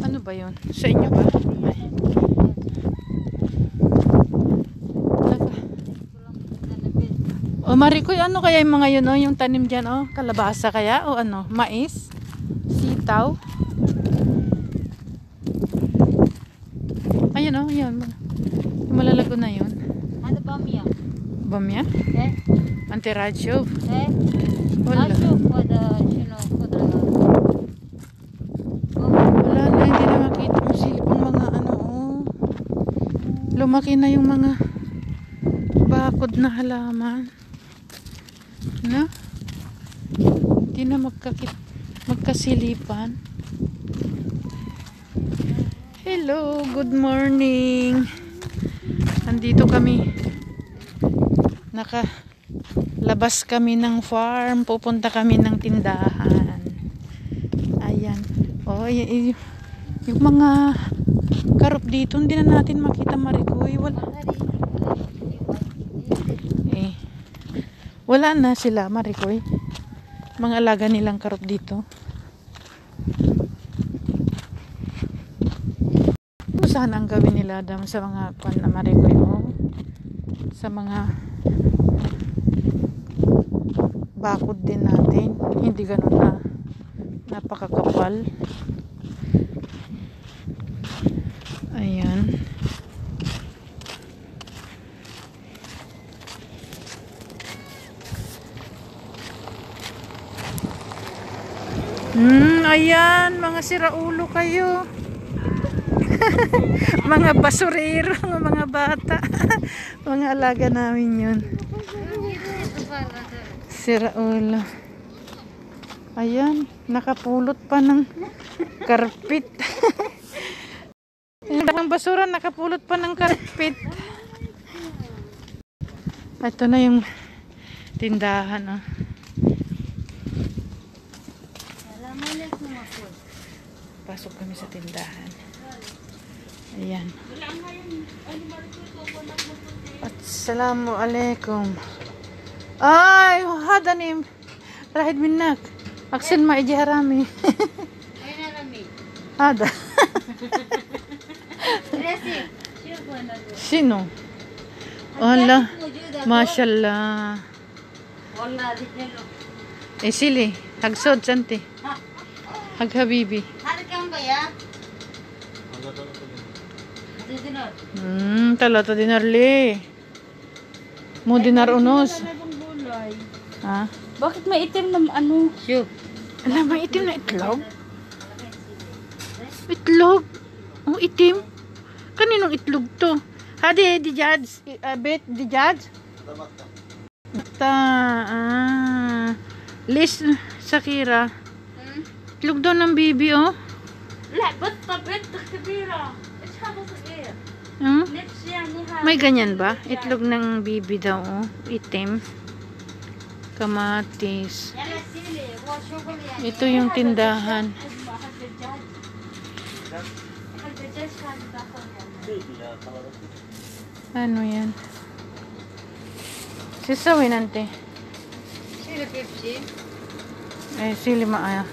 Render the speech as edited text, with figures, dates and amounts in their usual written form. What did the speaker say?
Ano ba yun? Sa inyo ba? Ay. O Marikoy, ano kaya yung mga yun, oh, yung tanim dyan, oh? Kalabasa kaya? O ano? Mais? Sitaw? Ayun, oh, yan. Yung malalago na yun. Ano bamya? Bamya? Eh? Antirradyo? Eh? Wala. Also for the, you know, for the... Wala na, hindi na makita mo silipang mga ano, oh. Lumaki na yung mga bakod na halaman. No? Hindi na magkasilipan. Hello, good morning. Nandito kami. Nakalabas kami ng farm. Pupunta kami ng tindahan. Ayan. Oh, yung mga karop dito, hindi na natin makita, Marikoy. Wala na sila, Marikoy. Mga alaga nilang karop dito. Saan ang gawin nila dam sa mga kwan na, Marikoy, oh? Sa mga bakod din natin. Hindi ganun na napakakapal. Ayan. Ayan, mga siraulo kayo. Mga basurero, mga bata. Mga alaga namin yun. Siraulo. Ayan, nakapulot pa ng karpit. Ang basura, nakapulot pa ng karpit. Ito na yung tindahan, oh. Pasok kami sa tindahan. Ayan. Assalamualaikum. Ay, hada ni Rahid minnak. Aksen ma iji harami. Hada. Sino? Allah. Mashallah. Sili. Hagsod santi. Hag habibi. Talata dinar li. Mo dinar unos. Ha? Bakit may itim na ano? Sure. Alam, may itim na itlog? Itlog? Oh, itim? Kaninong itlog to? Hadi, di judge. Bet, di judge? Liz, Shakira. Itlog daw ng bibi, oh. لا بطة بنت كبيرة ايش هذا صغير نفس يعني هذا May ganyan ba? Itlog ng bibi daw, oh. Itim. Kamatis. Ito yung tindahan. Ano yan? Sisawin, ante. Sili Pepsi. Sili maaya.